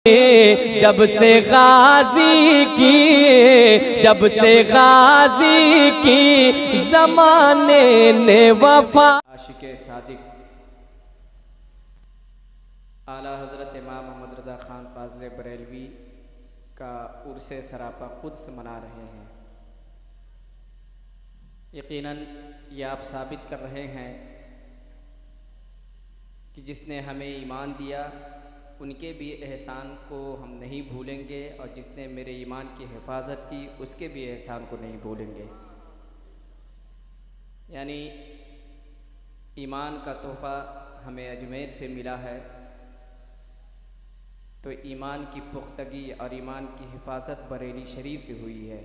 जब से गाजी की, जब से गाजी की ज़माने ने वफा। आशिक़ सादिक़ आला हज़रत इमाम मोहम्मद रज़ा ख़ान फ़ाज़िल बरेलवी का उर्से सरापा क़ुद्स मना रहे हैं। यकीनन ये आप साबित कर रहे हैं कि जिसने हमें ईमान दिया उनके भी एहसान को हम नहीं भूलेंगे, और जिसने मेरे ईमान की हिफाजत की उसके भी एहसान को नहीं भूलेंगे। यानी ईमान का तोहफ़ा हमें अजमेर से मिला है, तो ईमान की पुख्तगी और ईमान की हिफाजत बरेली शरीफ से हुई है।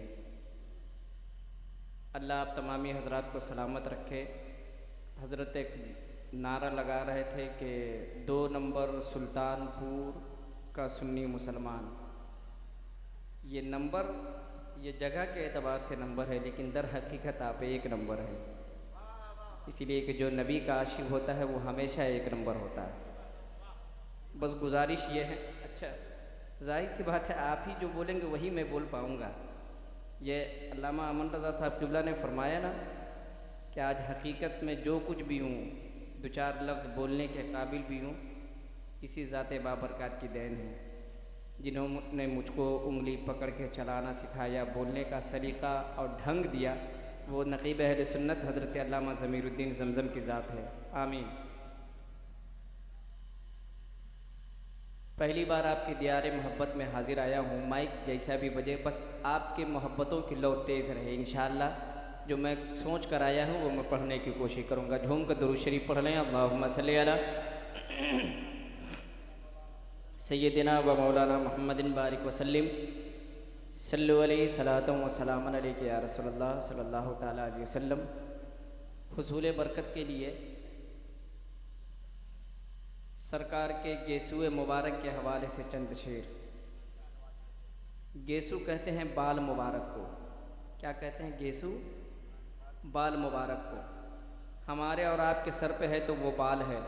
अल्लाह आप तमामी हज़रात को सलामत रखे। हज़रत एक नारा लगा रहे थे कि 2 नंबर सुल्तानपुर का सुन्नी मुसलमान। ये नंबर, ये जगह के एतबार से नंबर है, लेकिन दर हकीकत आप 1 नंबर है। इसीलिए कि जो नबी का आशिक़ होता है वो हमेशा 1 नंबर होता है। बस गुजारिश ये है, अच्छा जाहिर सी बात है आप ही जो बोलेंगे वही मैं बोल पाऊँगा। ये अल्लामा अमन रज़ा साहब क़िबला ने फरमाया ना कि आज हकीकत में जो कुछ भी हूँ, 2-4 लफ्ज़ बोलने के काबिल भी हूँ, इसी ज़ाते बाबरकत की देन है, जिन्होंने मुझको उंगली पकड़ के चलाना सिखाया, बोलने का सलीक़ा और ढंग दिया, वो नक़ीब अहले सुन्नत हज़रत अल्लामा ज़मीरुद्दीन ज़मज़म की ज़ात है। आमीन। पहली बार आपकी दियारे मोहब्बत में हाजिर आया हूँ। माइक जैसा भी बजे बस आपके मोहब्बतों की लौ तेज़ रहे। इंशाअल्लाह जो मैं सोच कर आया हूँ वो मैं पढ़ने की कोशिश करूँगा। झूम कर दुरूद शरीफ पढ़ लें। अल्लाहुम्मा सल्ली अला सय्यदिना व मौलाना मुहम्मदिन बारिक वसल्लिम सल्लु अलैहि सलातम व सलामन अलैका या रसूलल्लाह सल्लल्लाहु तआला अलैहि वसल्लम। हुसूल बरकत के लिए सरकार के गेसुए मुबारक के हवाले से चंद शेर। गेसु कहते हैं बाल मुबारक को। क्या कहते हैं? गेसु बाल मुबारक को। हमारे और आपके सर पे है तो वो बाल है,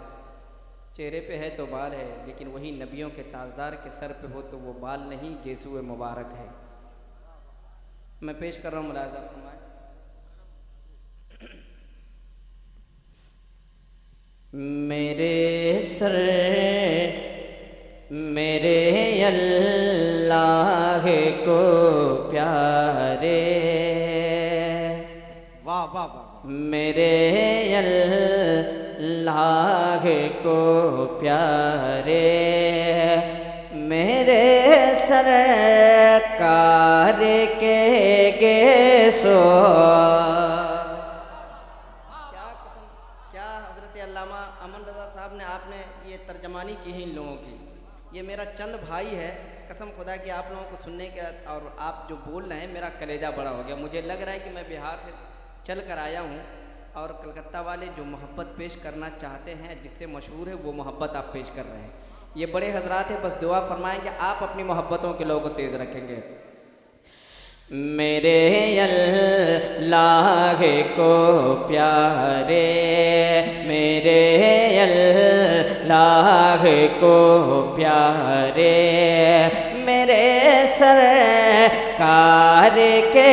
चेहरे पे है तो बाल है, लेकिन वही नबियों के ताजदार के सर पे हो तो वो बाल नहीं, गेसुए मुबारक है। मैं पेश कर रहा हूँ, मुलाज़ा फरमाएं। मेरे सर मेरे अल्लाह को प्यारे, वाह वाह वाह, मेरे अल्लाह को प्यारे, मेरे सरकार के गेसो। आपने ये तर्जमानी की है इन लोगों की। ये मेरा चंद भाई है, कसम खुदा कि आप लोगों को सुनने के और आप जो बोल रहे हैं मेरा कलेजा बड़ा हो गया। मुझे लग रहा है कि मैं बिहार से चल कर आया हूँ और कलकत्ता वाले जो मोहब्बत पेश करना चाहते हैं, जिससे मशहूर है, वो मोहब्बत आप पेश कर रहे हैं। ये बड़े हजरात हैं, बस दुआ फरमाएंगे आप अपनी मोहब्बतों के लोगों को तेज़ रखेंगे। मेरे अल्लाह को प्यारे, मेरे अल्लाह को प्यारे, मेरे सरकार के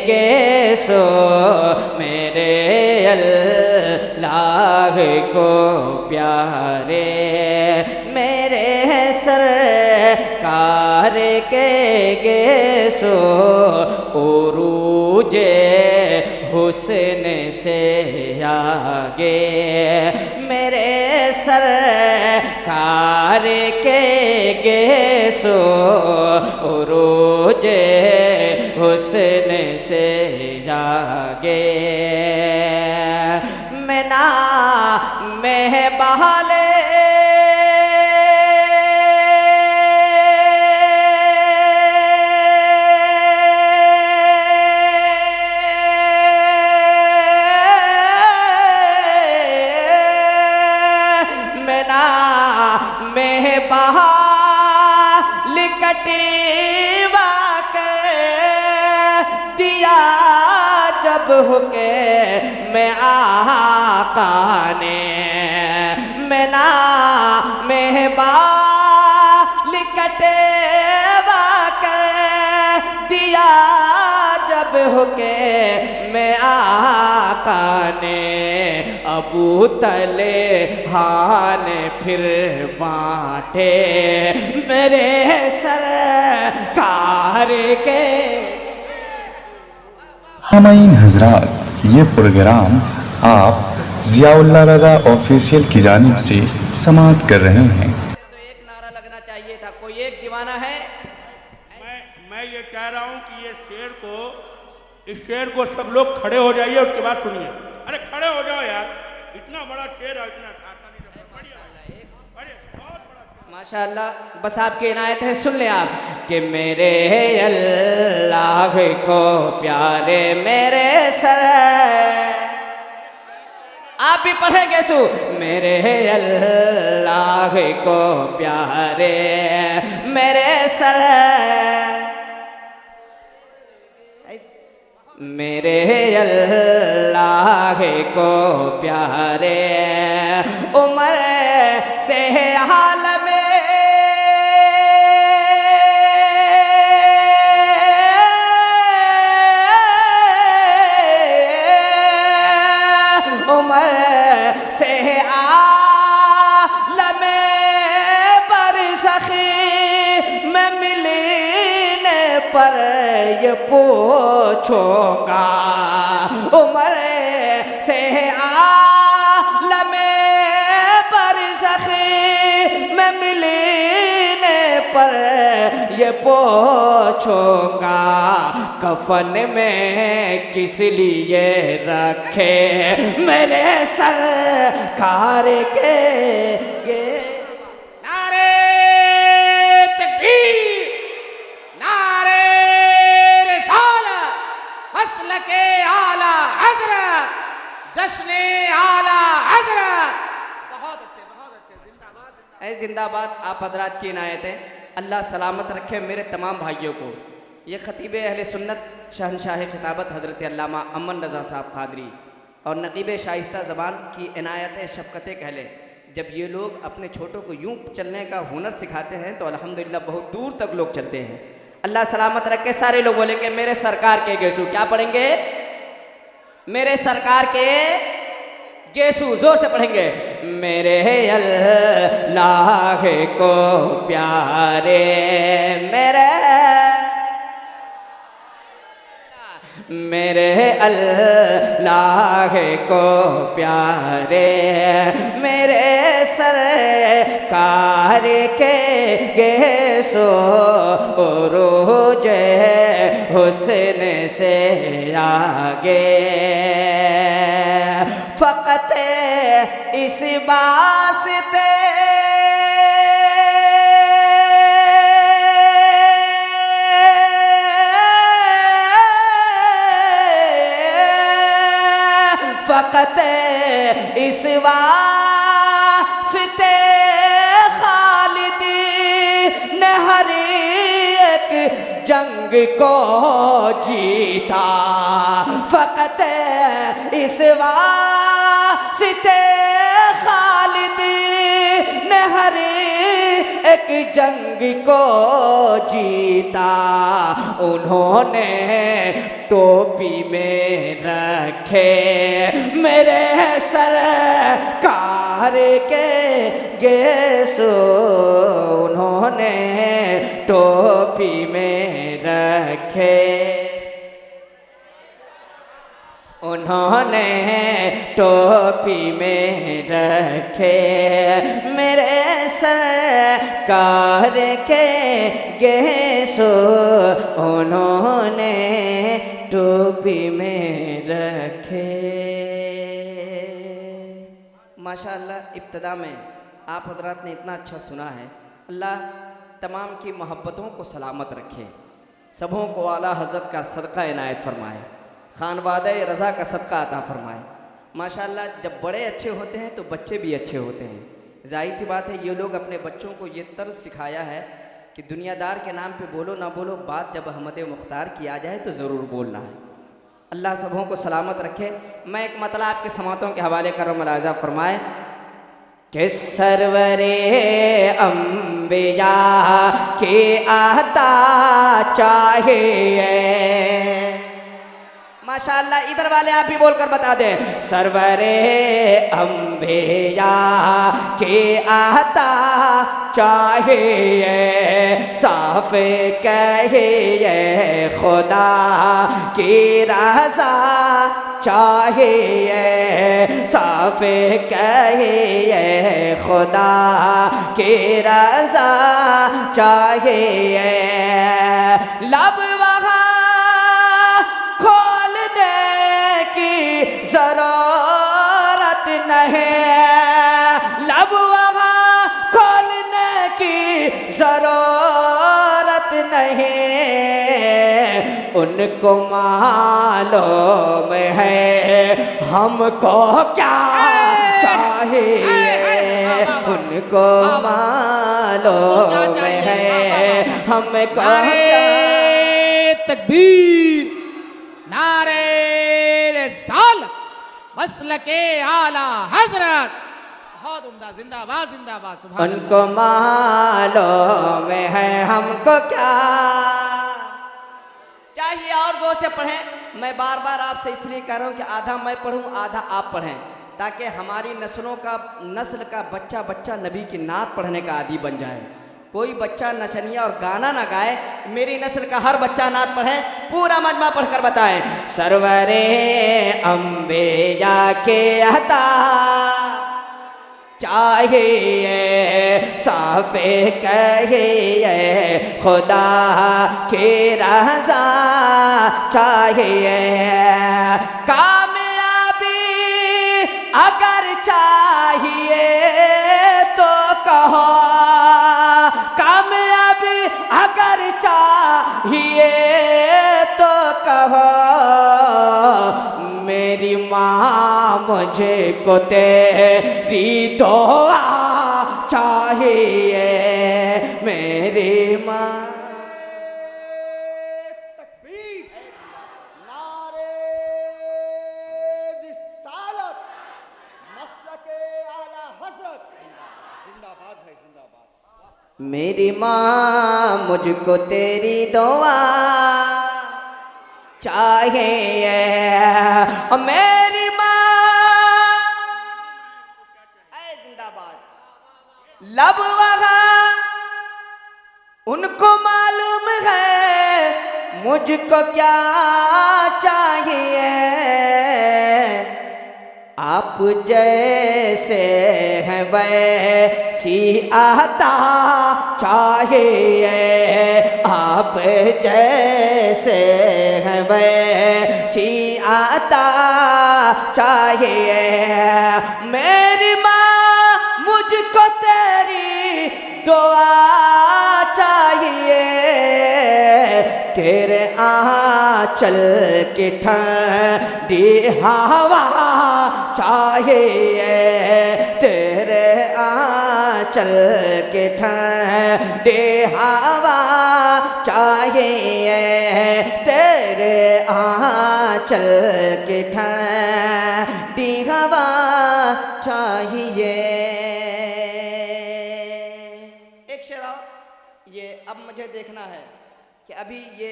गेसो, मेरे अल्लाह को प्यारे, मेरे सरकार के गेसो, उरूजे हुस्न से आगे, मेरे सरकार के गेसो, उरूजे हुस्न से आगे, मैं ना में बहाले हुके मैं आका ने, मैं ना मेहबा लिकट कर दिया जब हुके में आका ने, अबू तले हान फिर बांटे मेरे सरकार के। सामाईन हजरात, ये प्रोग्राम आप ज़ियाउल्लाह रज़ा ऑफिशियल की जानिब से समाअत कर रहे हैं। तो एक नारा लगना चाहिए था, कोई एक दीवाना है। मैं ये कह रहा हूँ कि इस शेर को सब लोग खड़े हो जाइए, उसके बाद सुनिए। अरे खड़े हो जाओ यार, इतना बड़ा शेर है, इतना आसानी से बहुत बड़ा। माशाअल्लाह, बस आपकी इनायत है, सुन ले आप कि मेरे अल्लाह को प्यारे मेरे सर, आप भी पढ़ेंगे सु मेरे अल्लाह को प्यारे मेरे सर, मेरे अल्लाह को प्यारे उमर से हाल में उमर से आलम बरज़ख़ी में मिलने पर ये पूछूंगा, उमर से आलम बरज़ख़ी में मिलने पर ये पूछूंगा, कफन में किस लिए रखे मेरे सरकार के गे। नारे तकबीर, नारे रिसालत, मसलके आला हज़रत, जश्ने आला हज़रत। बहुत अच्छे जिंदाबाद। ऐ जिंदाबाद। आप हजरात की इनायत है, अल्लाह सलामत रखे मेरे तमाम भाइयों को। ये ख़तीब अहले सुन्नत शहनशाह खिताबत हज़रत अल्लामा अमन रज़ा साहब क़ादरी और नक़ीब शाइस्ता ज़बान की इनायत शफ़क़त कहले, जब ये लोग अपने छोटों को यूँ चलने का हुनर सिखाते हैं तो अल्हम्दुलिल्लाह बहुत दूर तक लोग चलते हैं। अल्लाह सलामत रखे। सारे लोग बोलेंगे मेरे सरकार के गेसू, क्या पढ़ेंगे? मेरे सरकार के गेसू, जोर से पढ़ेंगे। मेरे अल्लाह को प्यारे मेरे अल्लाह को प्यारे मेरे सरकार के गेसो रोज हुस्न से आगे, फ़क़त इस वास्ते फ़क़त इस वास्ते खालिदी ने हर एक जंग को जीता, फ़क़त इस वास्ते खालिदी ने हर एक जंग को जीता। उन्होंने टोपी में रखे मेरे सरकार के गेसो, उन्होंने टोपी में रखे, उन्होंने टोपी में रखे मेरे सरकार के गेसो, उन्होंने टोपी में रखे। माशाअल्लाह, इब्तिदा में आप हजरात ने इतना अच्छा सुना है। अल्लाह तमाम की मोहब्बतों को सलामत रखे, सबों को आला हज़रत का सदका इनायत फरमाए, खानवादे रज़ा का सदका अता फरमाए। माशाअल्लाह, जब बड़े अच्छे होते हैं तो बच्चे भी अच्छे होते हैं। जाहिर सी बात है, ये लोग अपने बच्चों को ये तर्ज सिखाया है कि दुनियादार के नाम पे बोलो ना बोलो, बात जब अहमद मुख्तार की आ जाए तो ज़रूर बोलना है। अल्लाह सबों को सलामत रखे। मैं एक मतलब आपके समातों के हवाले कर मुलाज़ा फरमाए कि सरवरे अम्बिया के आता चाहिए। माशाअल्लाह, इधर वाले आप भी बोलकर बता दें। सरवरे अम्बिया के आता चाहिए, साफ कहिए खुदा की रज़ा चाहिए, साफ कहिए खुदा की रज़ा चाहिए। लब ज़रूरत नहीं, लब वहाँ खोलने की ज़रूरत नहीं, उनको मालूम है हमको क्या चाहिए, उनको मालूम है हमको क्या। तकबीर, नारे रिसालत, मसलके आला हजरत, बहुत उम्दा, जिंदाबाद जिंदाबाद। सुभान उनको मालूम है हमको क्या चाहिए। और जोर से पढ़ें। मैं बार बार आपसे इसलिए कह रहा हूँ कि आधा मैं पढ़ूँ आधा आप पढ़ें, ताकि हमारी नस्ल का बच्चा बच्चा नबी की नात पढ़ने का आदी बन जाए। कोई बच्चा नचनिया और गाना ना गाए, मेरी नस्ल का हर बच्चा नात पढ़े, पूरा मजमा पढ़कर बताएं। सरवरे अम्बिया के अता चाहिए, साफे कहिए खुदा की रज़ा चाहिए। कामयाबी अगर चाहिए तो कहो, कामयाबी अगर चाहिए तो कहो, मेरी माँ मुझे को तेरी दुआ चाहिए, मेरी माँ। तकबीर, नारे रिसालत, मसलके आला हज़रत, जिंदाबाद है जिंदाबाद। मेरी माँ मुझको तेरी दुआ चाहिए, मेरी माँ जिंदाबाद। लब वहाँ उनको मालूम है मुझको क्या चाहिए, आप जैसे हैं वैसी आता चाहिए, आप जैसे हैं वैसी आता चाहिए। मेरी माँ मुझको तेरी दुआ चाहिए, तेरे आंचल की ठंडी हवा चाहिए, तेरे आंचल की ठंडी हवा चाहिए, तेरे आंचल की ठंडी हवा चाहिए। एक शेर और, ये अब मुझे देखना है कि अभी ये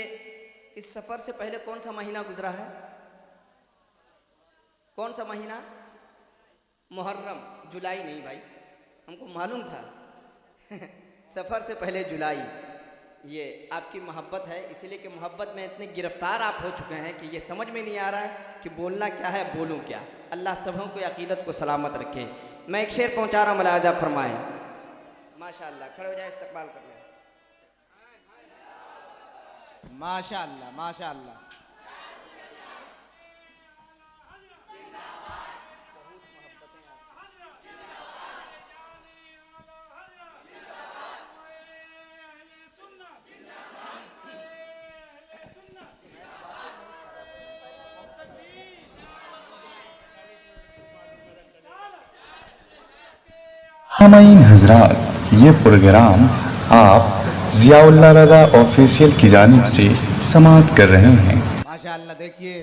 इस सफ़र से पहले कौन सा महीना गुजरा है? कौन सा महीना? मुहर्रम। जुलाई नहीं भाई, हमको मालूम था सफ़र से पहले जुलाई। ये आपकी मोहब्बत है, इसीलिए कि मोहब्बत में इतने गिरफ्तार आप हो चुके हैं कि ये समझ में नहीं आ रहा है कि बोलना क्या है, बोलूँ क्या। अल्लाह सबों को अकीदत को सलामत रखे। मैं एक शेर पहुँचा रहा हूँ, मुलाहिज़ा फरमाएँ। माशाअल्लाह, खड़े हो जाए, इस्तकबाल कर लें। माशाअल्लाह माशाअल्लाह। सामाईन हजरात, ये प्रोग्राम आप ज़ियाउल्लाह रज़ा ऑफिशियल की जानिब से समाअत कर रहे हैं। माशाअल्लाह। देखिए,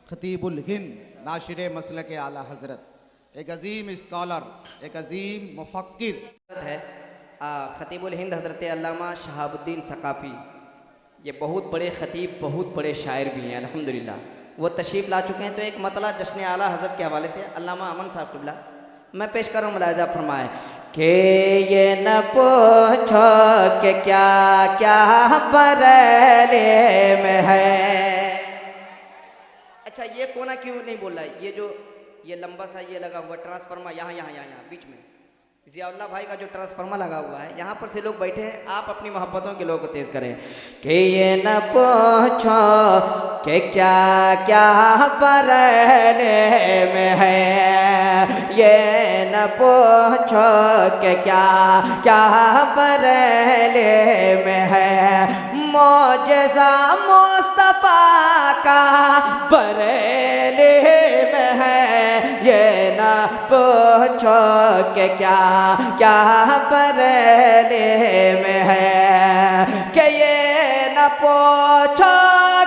खतीबुल हिंद, नाशिर मसलके आला हजरत, एक अजीम स्कॉलर, एक अजीम मुफक्किर है। ख़तीबुल हिंद हज़रत अल्लामा शहाबुद्दीन सकाफ़ी, ये बहुत बड़े ख़तीब, बहुत बड़े शायर भी हैं अल्हम्दुलिल्लाह। वो तशरीफ़ ला चुके हैं। तो एक मतला जश्न आला हज़रत के हवाले से अल्लामा अमन साहब क़िबला मैं पेश कर रहा हूँ। मुलाहिज़ा फरमाए कि ये न पूछो कि क्या क्या बरेली में है। अच्छा, ये कोना क्यों नहीं बोल रहा है? ये जो ये लंबा सा ये लगा हुआ ट्रांसफार्मर यहाँ यहाँ यहाँ यहाँ बीच में ज़ियाउल्लाह भाई का जो ट्रांसफार्मर लगा हुआ है, यहाँ पर से लोग बैठे हैं। आप अपनी मोहब्बतों के लोगों को तेज़ करें कि ये न पूछो कि क्या क्या बरेली में है, ये न पूछो कि क्या क्या बरेली में है। मौजज़ा मुस्तफ़ा का बरेली में है, ये न पूछो कि क्या क्या बरेली में है। कि ये न पूछो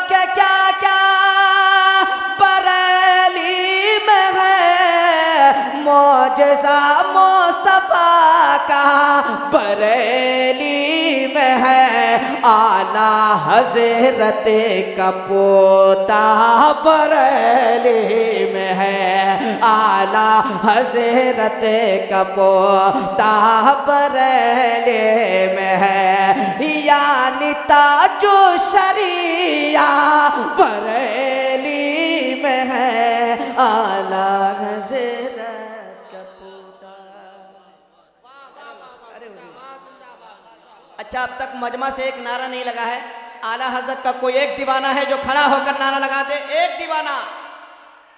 कि क्या क्या बरेली में है। मौजज़ा मुस्तफ़ा का बरेली में है। आला हज़रत का पोता बरेली में है। आला हज़रत का पोता बरेली में है। यानी ताजो शरिया बरेली में है। आला हज़रत का पोता। अच्छा, अब तक मजमा से एक नारा नहीं लगा है। आला हज़रत का कोई एक दीवाना है जो खड़ा होकर नारा लगा दे। एक दीवाना,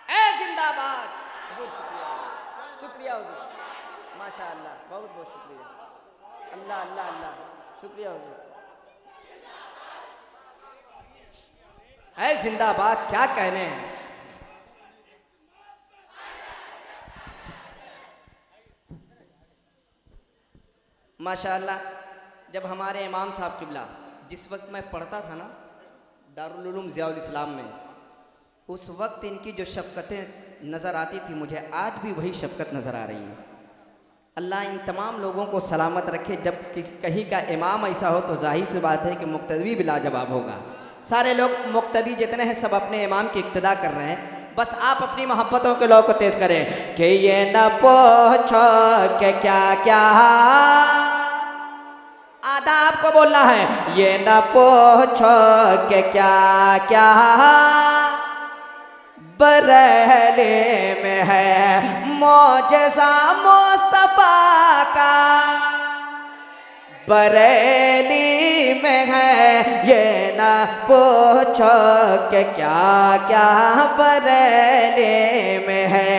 ए जिंदाबाद। शुक्रिया हुजूर, माशाअल्लाह, बहुत बहुत शुक्रिया। अल्लाह अल्लाह अल्लाह, शुक्रिया हुजूर। ए जिंदाबाद, क्या कहने हैं। माशाअल्लाह। जब हमारे इमाम साहब क़िबला, जिस वक्त मैं पढ़ता था ना दारुल उलूम ज़ियाउल इस्लाम में, उस वक्त इनकी जो शफ़क़तें नज़र आती थी, मुझे आज भी वही शफ़क़त नज़र आ रही है। अल्लाह इन तमाम लोगों को सलामत रखे। जब कहीं का इमाम ऐसा हो तो जाहिर सी बात है कि मुक्तदी भी लाजवाब होगा। सारे लोग मुक्तदी जितने हैं सब अपने इमाम की इक्तदा कर रहे हैं। बस आप अपनी मोहब्बतों के लोगों को तेज़ करें कि ये न पूछो कि क्या क्या आधा आपको बोलना है। ये न पूछो कि क्या क्या बरेली में है। मौजज़ा मुस्तफ़ा का बरेली में है। ये न पूछो कि क्या क्या बरेली में है।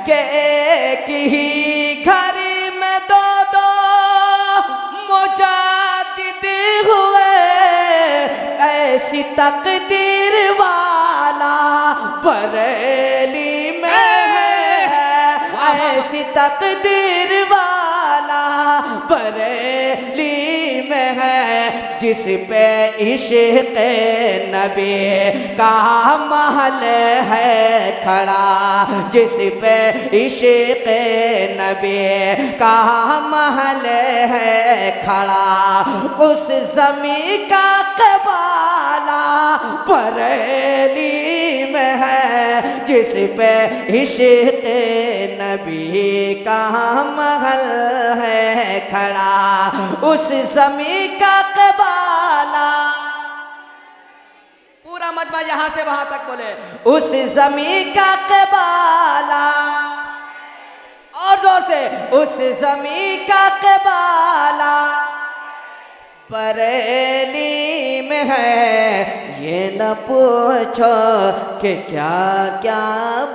कि एक ही घर में दो दो मुजादिद हुए, ऐसी तकदीर वाला बरेली में है। ऐसी तकदीर वाला बरेली में है। जिस पे इश्क़ नबी का महल है खड़ा, जिस पे इश्क़ नबी का महल है खड़ा, उस ज़मी का क़बाला बरेली में है। जिस पे इश्क़ नबी का महल है खड़ा, उस ज़मी का क़बाला। पूरा मजमा यहाँ से वहाँ तक बोले, उस ज़मी का क़बाला। और जोर से, उस ज़मी का क़बाला बरेली में है। ये न पूछो कि क्या क्या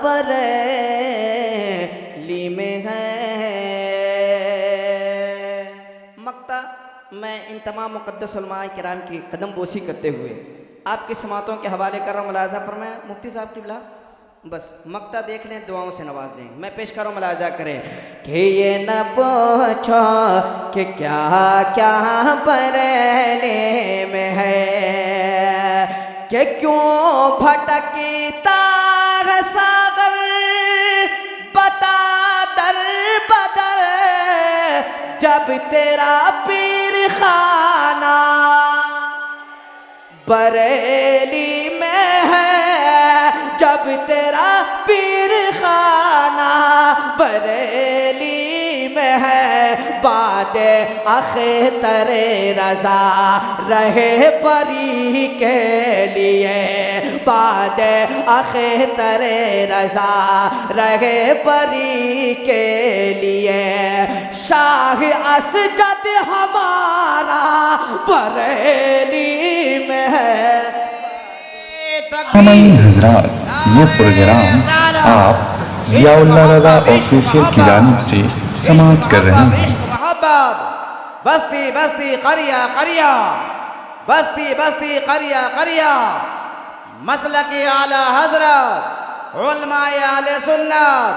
बरेली में है। मक्ता मैं इन तमाम मुक़द्दस उलमाए किराम की कदम बोसी करते हुए आपकी समातों के हवाले कर रहा हूँ। मुलाज़ा पर मैं मुफ्ती साहब क़िबला बस मक्ता देख लें, दुआओं से नवाज दें। मैं पेश करूँ, मुलाज़ा करें कि ये न पूछो कि क्या क्या बरेली में है। कि क्यों भटकता है सागर बता दर बदर, जब तेरा पीर खाना बरेली में है, जब तेरा पीर खाना बरेली में है, बाद अख्तरे रजा रहे परी के लिए, बाद अख्तरे रजा रहे परी के लिए। शाह असजद हमारा बरेली में है। सामाईन हजरात, ये प्रोग्राम आप जियाउल्लाह रज़ा ऑफिशियल की जानिब से समाप्त कर रहे हैं। मोहब्बत बस्ती बस्ती करिया करिया, बस्ती बस्ती करिया करिया, मसलक आला हजरत उलमाए अहले सुन्नत,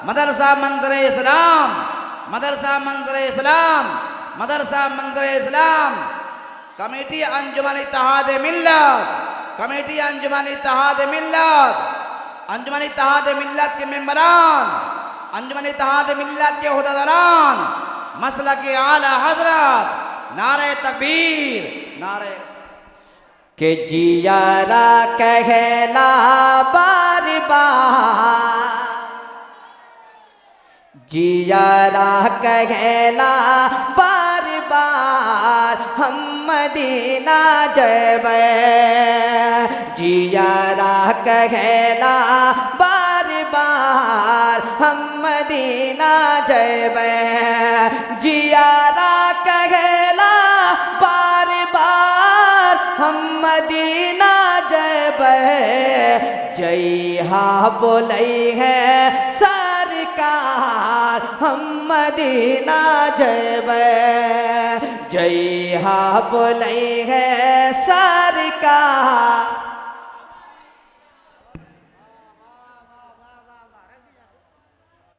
मदरसा मंज़र इस्लाम, मदरसा मंज़र इस्लाम, मदरसा मंज़र इस्लाम, कमेटी अंजुमन इत्तेहाद मिल्लत, कमेटी अंजुमन इत्तेहाद मिल्लत, अंजुमन इत्तेहाद मिल्लत के मेंबरान, अंजुमन इत्तेहाद मिल्लत के हुदादारान, मसलक आला हजरत, नारे तकबीर, नारे के जियारा कहला बार बार, जियारा कहला बार बार, हम मदीना जबे, जियारा कहला बार बार, हम मदीना जबे, जियारा कहला बार बार, हम मदीना जबे, जइहा बोलई है सरकार, हम मदीना जबे, जइहा बोलई है